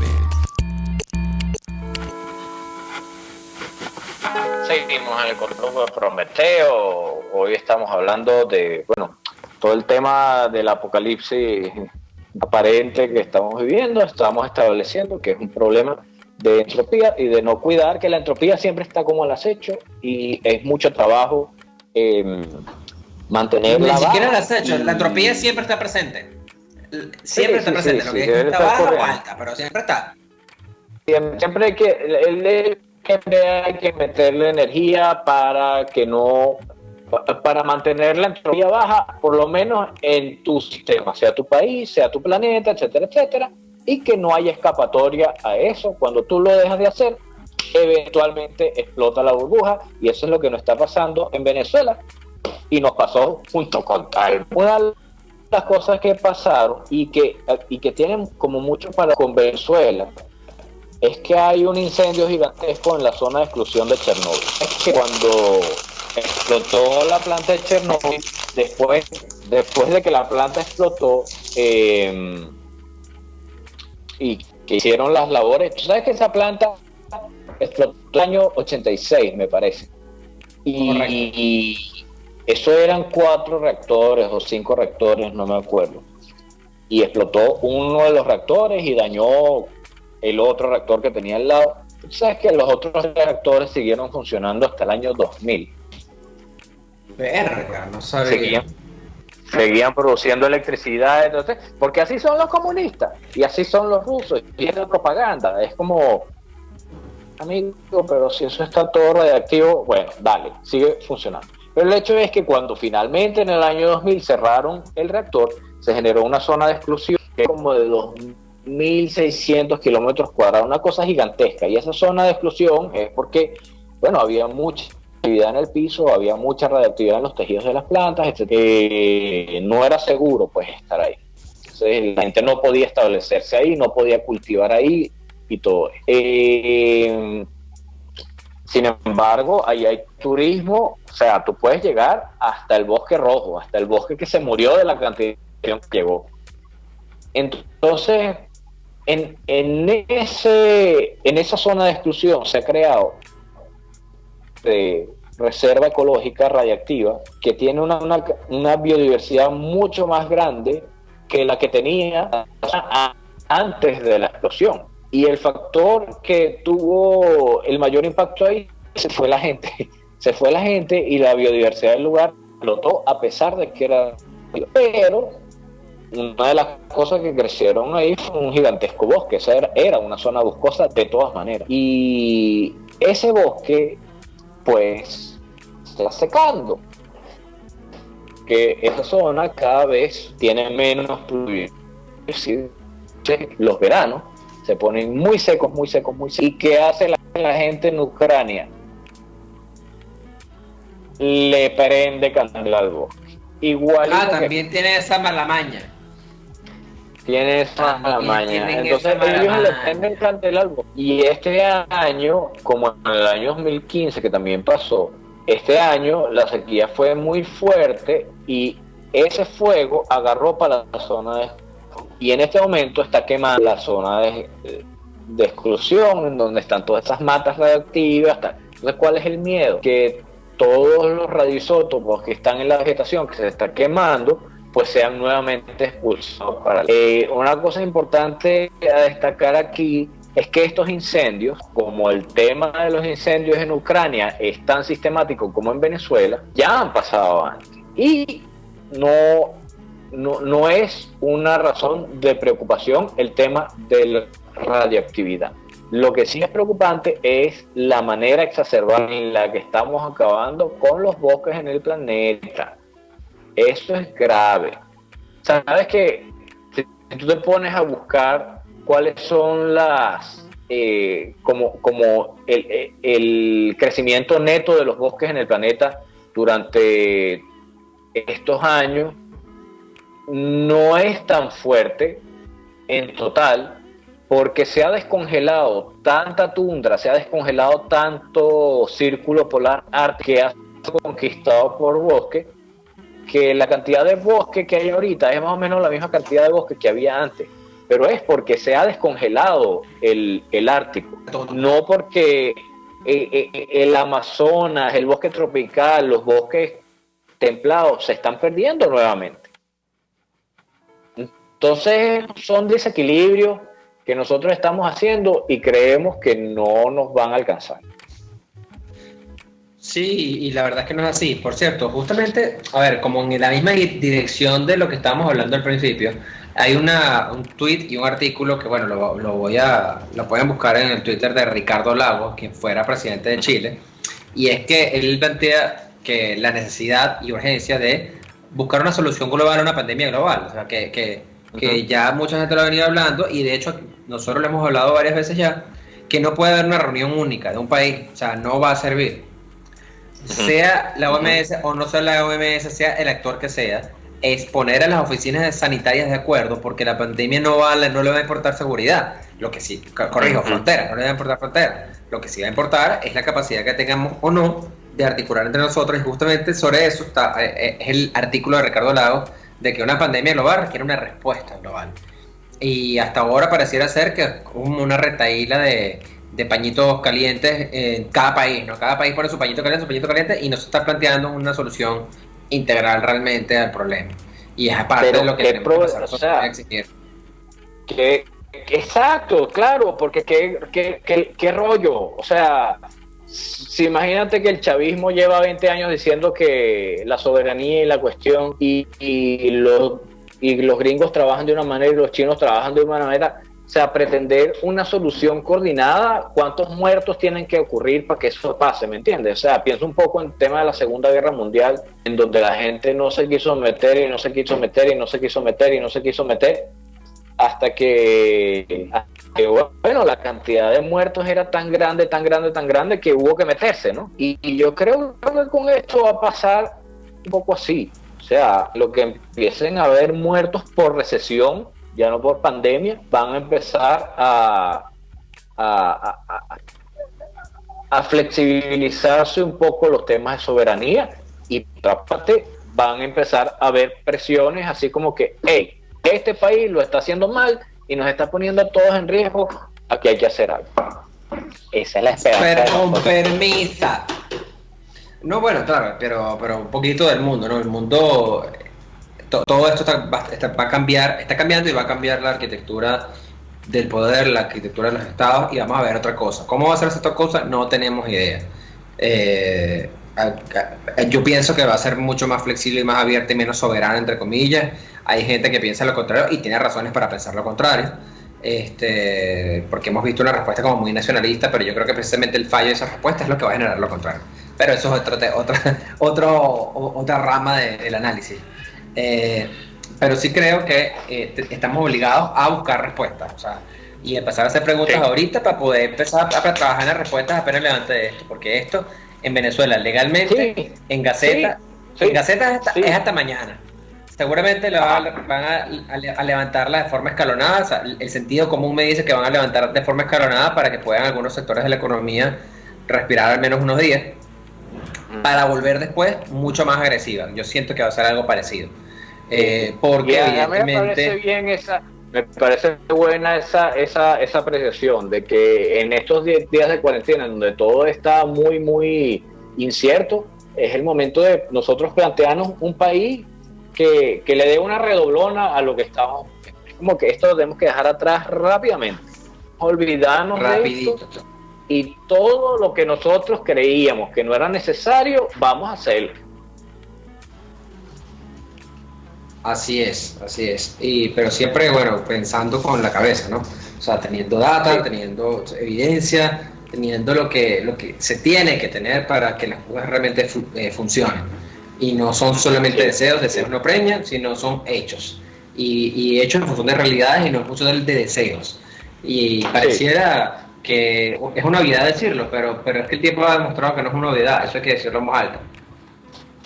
Seguimos en el Conuco de Prometeo. Hoy estamos hablando de, todo el tema del apocalipsis aparente que estamos viviendo. Estamos estableciendo que es un problema de entropía y de no cuidar, que la entropía siempre está como al acecho y es mucho trabajo mantenerla. Ni siquiera al acecho, la entropía siempre está presente. Siempre está presente, lo que es está baja o alta, pero siempre está. Siempre hay que meterle energía para que no, para mantener la entropía baja, por lo menos en tu sistema, sea tu país, sea tu planeta, etcétera, etcétera, y que no haya escapatoria a eso. Cuando tú lo dejas de hacer, eventualmente explota la burbuja, y eso es lo que nos está pasando en Venezuela, y nos pasó junto con tal. Una de las cosas que pasaron y que tienen como mucho para con Venezuela es que hay un incendio gigantesco en la zona de exclusión de Chernóbil. Es que cuando explotó la planta de Chernóbil, después de que la planta explotó y que hicieron las labores, tú sabes que esa planta explotó en el año 86, me parece, y eso eran 4 reactores o 5 reactores, no me acuerdo, y explotó uno de los reactores y dañó el otro reactor que tenía al lado. Tú sabes que los otros reactores siguieron funcionando hasta el año 2000. Verga, no sabía. Seguían produciendo electricidad, entonces, porque así son los comunistas y así son los rusos, y es la propaganda. Es como, amigo, pero si eso está todo radiactivo, bueno, dale, sigue funcionando. Pero el hecho es que cuando finalmente en el año 2000 cerraron el reactor, se generó una zona de exclusión que es como de 2.600 kilómetros cuadrados, una cosa gigantesca. Y esa zona de exclusión es porque, había mucha actividad en el piso, había mucha radiactividad en los tejidos de las plantas, etc. No era seguro pues estar ahí. Entonces la gente no podía establecerse ahí, no podía cultivar ahí y todo. Sin embargo, ahí hay turismo, o sea, tú puedes llegar hasta el bosque rojo, hasta el bosque que se murió de la cantidad que llegó. Entonces, en esa zona de exclusión se ha creado de reserva ecológica radiactiva que tiene una biodiversidad mucho más grande que la que tenía antes de la explosión. Y el factor que tuvo el mayor impacto ahí se fue la gente y la biodiversidad del lugar explotó a pesar de que era... Pero una de las cosas que crecieron ahí fue un gigantesco bosque. Esa era una zona boscosa de todas maneras. Y ese bosque, pues, se está secando. Que esa zona cada vez tiene menos pluviosidad. Los veranos se ponen muy secos. ¿Y qué hace la gente en Ucrania? Le prende candela al bosque. Igual. También tiene esa mala maña. Tiene esa mala maña. Entonces ellos le prenden candela al bosque. Y este año, como en el año 2015, que también pasó, este año la sequía fue muy fuerte y ese fuego agarró para la zona de... Y en este momento está quemando la zona de exclusión, en donde están todas esas matas radioactivas. Entonces, ¿cuál es el miedo? Que todos los radioisótopos que están en la vegetación, que se está quemando, pues sean nuevamente expulsados. Una cosa importante a destacar aquí es que estos incendios, como el tema de los incendios en Ucrania es tan sistemático como en Venezuela, ya han pasado antes. Y no es una razón de preocupación el tema de la radioactividad. Lo que sí es preocupante es la manera exacerbada en la que estamos acabando con los bosques en el planeta. Eso es grave. Sabes que si tú te pones a buscar cuáles son las como el crecimiento neto de los bosques en el planeta durante estos años, no es tan fuerte en total, porque se ha descongelado tanta tundra, se ha descongelado tanto círculo polar ártico que ha sido conquistado por bosque, que la cantidad de bosque que hay ahorita es más o menos la misma cantidad de bosque que había antes, pero es porque se ha descongelado el Ártico, no porque el Amazonas, el bosque tropical, los bosques templados se están perdiendo nuevamente. Entonces son desequilibrios que nosotros estamos haciendo y creemos que no nos van a alcanzar. Sí, y la verdad es que no es así. Por cierto, justamente, a ver, como en la misma dirección de lo que estábamos hablando al principio, hay un tweet y un artículo que, bueno, lo pueden buscar en el Twitter de Ricardo Lagos, quien fuera presidente de Chile, y es que él plantea que la necesidad y urgencia de buscar una solución global a una pandemia global, o sea, que ya mucha gente lo ha venido hablando, y de hecho nosotros lo hemos hablado varias veces ya, que no puede haber una reunión única de un país, o sea, no va a servir. Sea la OMS o no sea la OMS, sea el actor que sea, es poner a las oficinas sanitarias de acuerdo, porque la pandemia no le va a importar seguridad, lo que sí, frontera, no le va a importar frontera, lo que sí va a importar es la capacidad que tengamos o no de articular entre nosotros, y justamente sobre eso es el artículo de Ricardo Lagos, de que una pandemia global requiere una respuesta global, y hasta ahora pareciera ser que una retaíla de pañitos calientes en cada país, ¿no? Cada país pone su pañito caliente y no se está planteando una solución integral realmente al problema. Y es aparte de lo que tenemos que pasar, a exigir. Exacto, claro, porque qué rollo. O sea, si imagínate que el chavismo lleva 20 años diciendo que la soberanía y la cuestión y los gringos trabajan de una manera y los chinos trabajan de una manera. O sea, pretender una solución coordinada, ¿cuántos muertos tienen que ocurrir para que eso pase? ¿Me entiendes? O sea, pienso un poco en el tema de la Segunda Guerra Mundial, en donde la gente no se quiso meter y no se quiso meter y no se quiso meter y no se quiso meter, hasta que bueno, la cantidad de muertos era tan grande que hubo que meterse, ¿no? Y yo creo que con esto va a pasar un poco así. O sea, lo que empiecen a haber muertos por recesión, ya no por pandemia, van a empezar a flexibilizarse un poco los temas de soberanía, y por otra parte van a empezar a haber presiones así como que, hey, este país lo está haciendo mal y nos está poniendo a todos en riesgo, aquí hay que hacer algo. Esa es la esperanza. Pero con permisa. No, bueno, claro, pero un poquito del mundo, ¿no? El mundo... Todo esto va a cambiar, está cambiando y va a cambiar la arquitectura del poder, la arquitectura de los estados, y vamos a ver otra cosa. ¿Cómo va a ser esta cosa? No tenemos idea. Yo pienso que va a ser mucho más flexible y más abierta y menos soberana, entre comillas. Hay gente que piensa lo contrario y tiene razones para pensar lo contrario. Porque hemos visto una respuesta como muy nacionalista, pero yo creo que precisamente el fallo de esa respuesta es lo que va a generar lo contrario. Pero eso es otra rama del análisis. Pero sí creo que estamos obligados a buscar respuestas, o sea, y empezar a hacer preguntas ahorita para poder empezar a trabajar en las respuestas apenas levante de esto, porque esto en Venezuela legalmente en Gaceta es hasta mañana. Seguramente van a levantarla de forma escalonada. O sea, el sentido común me dice que van a levantar de forma escalonada para que puedan algunos sectores de la economía respirar al menos unos días, para volver después mucho más agresiva. Yo siento que va a ser algo parecido. Porque evidentemente... Me parece buena esa apreciación de que en estos 10 días de cuarentena, donde todo está muy, muy incierto, es el momento de nosotros plantearnos un país que le dé una redoblona a lo que estamos. Es como que esto lo tenemos que dejar atrás rápidamente. Olvidarnos de esto, y todo lo que nosotros creíamos que no era necesario, vamos a hacerlo. Así es. Pero siempre, bueno, pensando con la cabeza, ¿no? O sea, teniendo data, teniendo evidencia, teniendo lo que se tiene que tener para que las cosas realmente funcionen. Y no son solamente deseos no premian, sino son hechos. Y hechos en función de realidades y no en función de deseos. Y pareciera que es una obviedad decirlo, pero es que el tiempo ha demostrado que no es una obviedad, eso hay que decirlo en voz alta.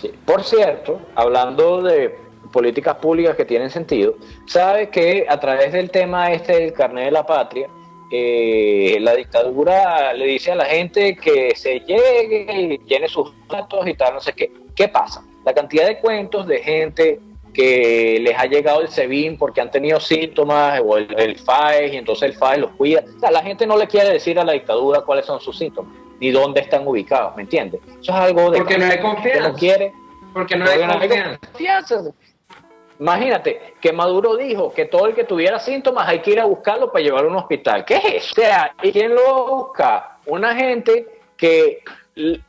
Sí. Por cierto, hablando de políticas públicas que tienen sentido, sabe que a través del tema del carnet de la patria, la dictadura le dice a la gente que se llegue y llene sus datos y tal, no sé qué. ¿Qué pasa? la cantidad de cuentos de gente que les ha llegado el SEBIN porque han tenido síntomas, o el FAES, y entonces el FAES los cuida. O sea, la gente no le quiere decir a la dictadura cuáles son sus síntomas, ni dónde están ubicados, ¿me entiendes? Eso es algo de... Porque no hay confianza. No quiere, porque no hay confianza. Imagínate que Maduro dijo que todo el que tuviera síntomas hay que ir a buscarlo para llevarlo a un hospital. ¿Qué es eso? O sea, ¿y quién lo busca? Una gente que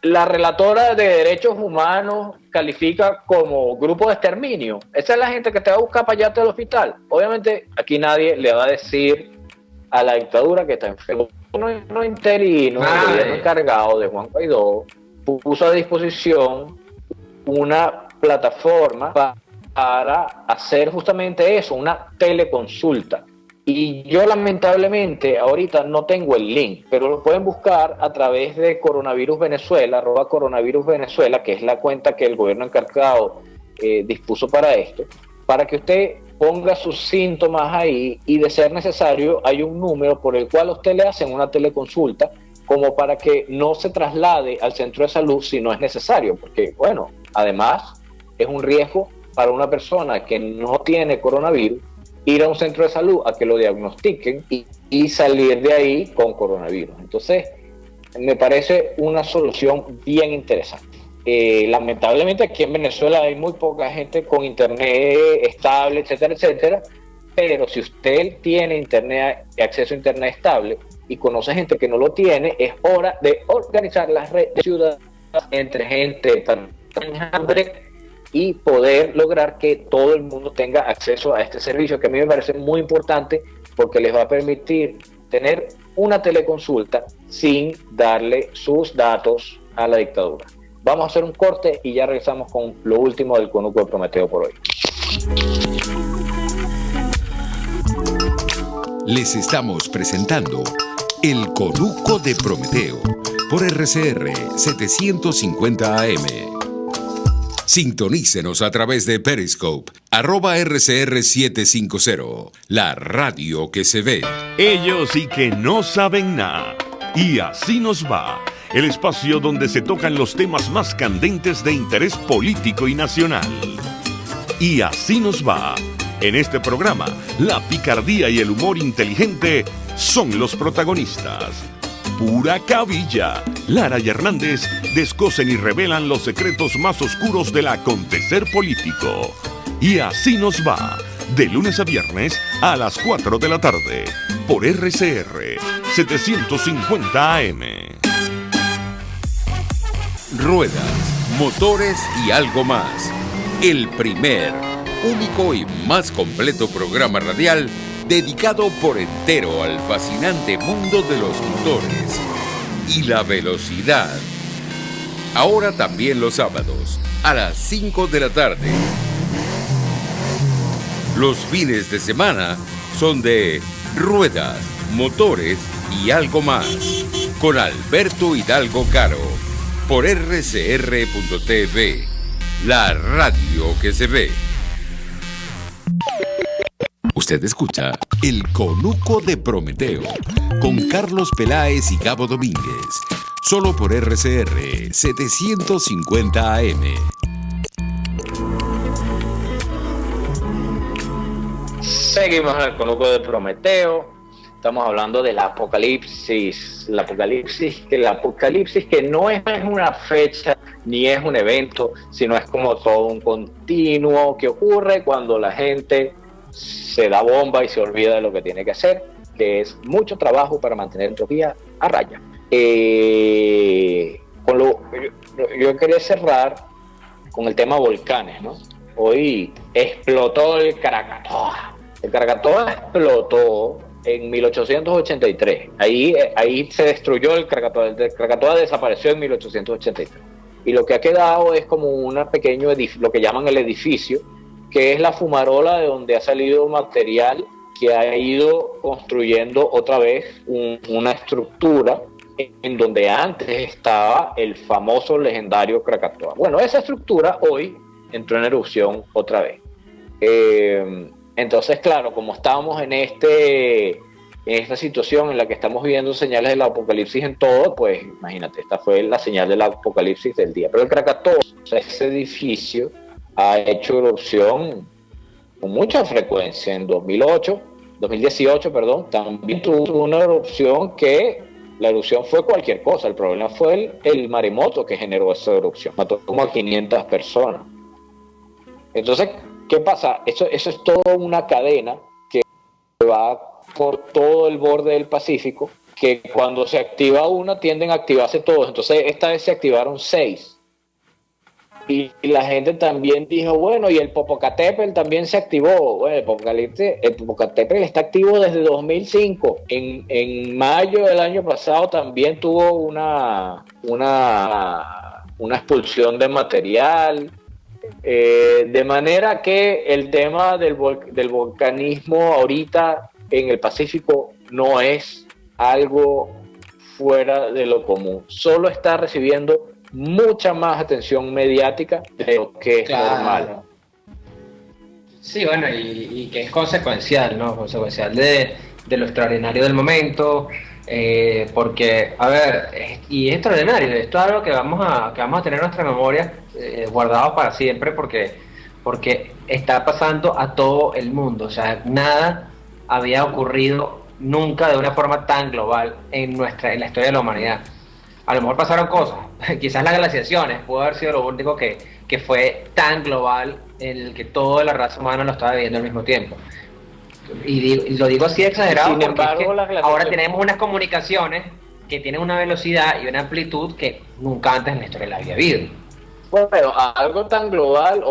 la relatora de derechos humanos califica como grupo de exterminio. Esa es la gente que te va a buscar para allá al hospital. Obviamente aquí nadie le va a decir a la dictadura que está enfermo. No interino, el gobierno encargado de Juan Guaidó puso a disposición una plataforma para hacer justamente eso, una teleconsulta. Y yo lamentablemente ahorita no tengo el link, pero lo pueden buscar a través de Coronavirus Venezuela, @Coronavirus Venezuela, que es la cuenta que el gobierno encargado dispuso para esto, para que usted ponga sus síntomas ahí y, de ser necesario, hay un número por el cual a usted le hacen una teleconsulta, como para que no se traslade al centro de salud si no es necesario, porque bueno, además es un riesgo para una persona que no tiene coronavirus ir a un centro de salud a que lo diagnostiquen y salir de ahí con coronavirus. Entonces, me parece una solución bien interesante. Lamentablemente aquí en Venezuela hay muy poca gente con internet estable, etcétera, etcétera, pero si usted tiene internet, acceso a internet estable y conoce gente que no lo tiene, es hora de organizar las redes ciudadanas entre gente tan hambre y poder lograr que todo el mundo tenga acceso a este servicio, que a mí me parece muy importante porque les va a permitir tener una teleconsulta sin darle sus datos a la dictadura. Vamos a hacer un corte y ya regresamos con lo último del Conuco de Prometeo por hoy. Les estamos presentando el Conuco de Prometeo por RCR 750 AM. Sintonícenos a través de Periscope, @RCR750, la radio que se ve. Ellos y que no saben nada. Y así nos va, el espacio donde se tocan los temas más candentes de interés político y nacional. Y así nos va. En este programa, la picardía y el humor inteligente son los protagonistas. Pura cabilla. Lara y Hernández descosen y revelan los secretos más oscuros del acontecer político. Y así nos va, de lunes a viernes a las 4 de la tarde, por RCR 750 AM. Ruedas, motores y algo más. El primer, único y más completo programa radial dedicado por entero al fascinante mundo de los motores y la velocidad. Ahora también los sábados, a las 5 de la tarde. Los fines de semana son de ruedas, motores y algo más, con Alberto Hidalgo Caro, por rcr.tv, la radio que se ve. Usted escucha El Conuco de Prometeo con Carlos Peláez y Gabo Domínguez, solo por RCR 750 AM. Seguimos en El Conuco de Prometeo. Estamos hablando del apocalipsis. El apocalipsis que no es una fecha ni es un evento, sino es como todo un continuo que ocurre cuando la gente se da bomba y se olvida de lo que tiene que hacer, que es mucho trabajo para mantener entropía a raya. Yo quería cerrar con el tema volcanes, ¿no? Hoy explotó el Krakatoa. El Krakatoa explotó en 1883. Ahí se destruyó el Krakatoa. El Krakatoa desapareció en 1883. Y lo que ha quedado es como un pequeño edificio, lo que llaman el edificio, que es la fumarola de donde ha salido material que ha ido construyendo otra vez una estructura en donde antes estaba el famoso legendario Krakatoa. Bueno, esa estructura hoy entró en erupción otra vez. Entonces, claro, como estábamos en este en esta situación en la que estamos viendo señales del apocalipsis en todo, pues imagínate, esta fue la señal del apocalipsis del día. Pero el Krakatoa, o sea, ese edificio ha hecho erupción con mucha frecuencia. En 2018, también tuvo una erupción que la erupción fue cualquier cosa. El problema fue el maremoto que generó esa erupción. Mató como a 500 personas. Entonces, ¿qué pasa? Eso es toda una cadena que va por todo el borde del Pacífico, que cuando se activa una tienden a activarse todos. Entonces, esta vez se activaron 6. Y la gente también dijo, bueno, y el Popocatépetl también se activó. Bueno, el Popocatépetl está activo desde 2005. En mayo del año pasado también tuvo una expulsión de material. De manera que el tema del volcanismo ahorita en el Pacífico no es algo fuera de lo común. Solo está recibiendo mucha más atención mediática de lo que es normal. Sí, bueno, y que es consecuencial, ¿no? Consecuencial de lo extraordinario del momento, porque, a ver, y es extraordinario, esto es algo que vamos a tener en nuestra memoria guardado para siempre, porque está pasando a todo el mundo, o sea, nada había ocurrido nunca de una forma tan global en la historia de la humanidad. A lo mejor pasaron cosas, quizás las glaciaciones pudo haber sido lo único que fue tan global en el que toda la raza humana lo estaba viviendo al mismo tiempo. Y lo digo así exagerado, Sin porque embargo, es que ahora tenemos unas comunicaciones que tienen una velocidad y una amplitud que nunca antes en la historia la había habido. Bueno, pero algo tan global,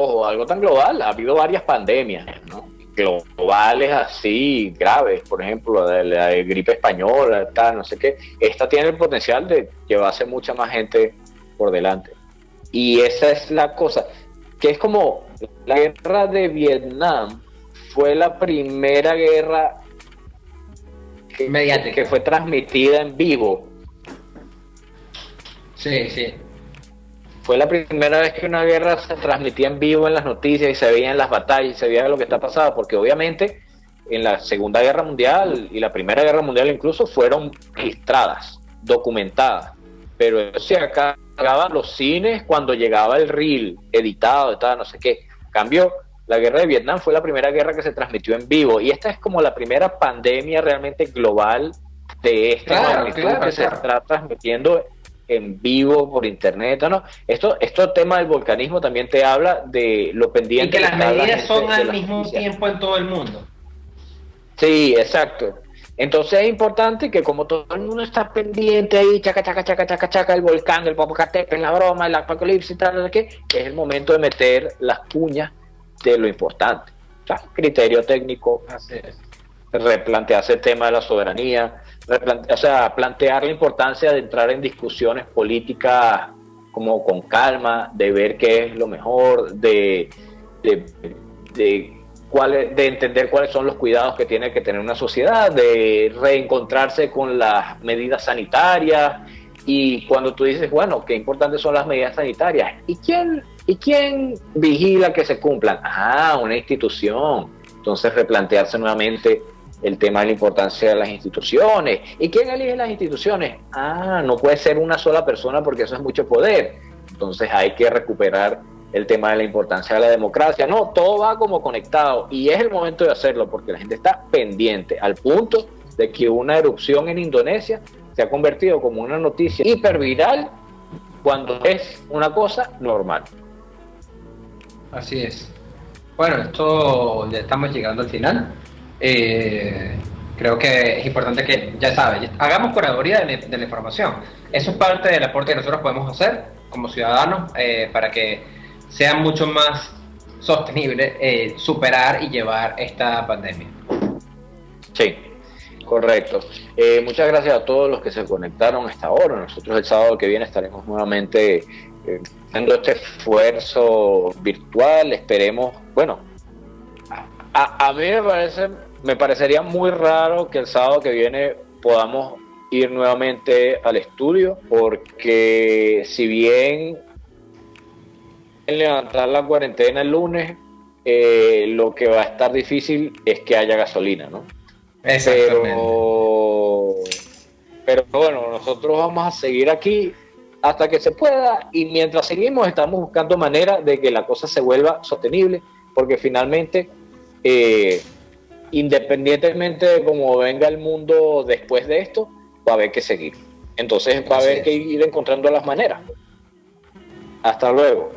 ha habido varias pandemias, ¿no? Globales así, graves, por ejemplo, la gripe española, tal, no sé qué. Esta tiene el potencial de llevarse mucha más gente por delante. Y esa es la cosa, que es como la guerra de Vietnam fue la primera guerra que fue transmitida en vivo. Sí, sí. Fue la primera vez que una guerra se transmitía en vivo en las noticias y se veía en las batallas y se veía lo que está pasando, porque obviamente en la Segunda Guerra Mundial y la Primera Guerra Mundial incluso fueron registradas, documentadas, pero eso se acababa los cines cuando llegaba el reel editado y tal, no sé qué. En cambio, la guerra de Vietnam fue la primera guerra que se transmitió en vivo y esta es como la primera pandemia realmente global de esta magnitud que se está transmitiendo en vivo por internet, ¿no? Esto tema del volcanismo también te habla de lo pendiente y que las medidas son al mismo tiempo en todo el mundo. Sí, exacto. Entonces es importante que como todo el mundo está pendiente ahí, chaca, el volcán, el Popocatépetl, la broma, el apocalipsis y tal, no sé qué, es el momento de meter las cuñas de lo importante. O sea, criterio técnico, replantearse el tema de la soberanía, plantear la importancia de entrar en discusiones políticas como con calma, de ver qué es lo mejor, de entender cuáles son los cuidados que tiene que tener una sociedad, de reencontrarse con las medidas sanitarias. Y cuando tú dices, bueno, qué importantes son las medidas sanitarias, ¿y quién vigila que se cumplan? Una institución. Entonces replantearse nuevamente el tema de la importancia de las instituciones. ¿Y quién elige las instituciones? No puede ser una sola persona porque eso es mucho poder. Entonces hay que recuperar el tema de la importancia de la democracia. No, todo va como conectado y es el momento de hacerlo porque la gente está pendiente al punto de que una erupción en Indonesia se ha convertido como una noticia hiperviral cuando es una cosa normal. Así es. Bueno, esto ya estamos llegando al final. Creo que es importante que, ya sabes, hagamos curaduría de la información. Eso es parte del aporte que nosotros podemos hacer como ciudadanos para que sea mucho más sostenible superar y llevar esta pandemia. Sí, correcto. Muchas gracias a todos los que se conectaron hasta ahora. Nosotros el sábado que viene estaremos nuevamente haciendo este esfuerzo virtual. Esperemos, bueno, a mí me parecería muy raro que el sábado que viene podamos ir nuevamente al estudio, porque si bien levantar la cuarentena el lunes, lo que va a estar difícil es que haya gasolina, ¿no? Pero bueno, nosotros vamos a seguir aquí hasta que se pueda, y mientras seguimos estamos buscando maneras de que la cosa se vuelva sostenible, porque finalmente, independientemente de cómo venga el mundo después de esto, va a haber que seguir. Entonces va a haber que ir encontrando las maneras. Hasta luego.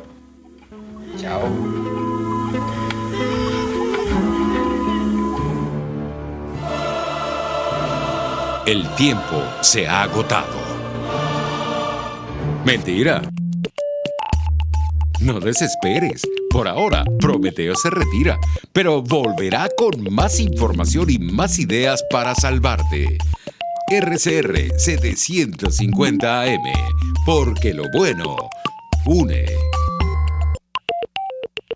Chao. El tiempo se ha agotado. Mentira. No desesperes. Por ahora, Prometeo se retira, pero volverá con más información y más ideas para salvarte. RCR 750 AM, porque lo bueno une.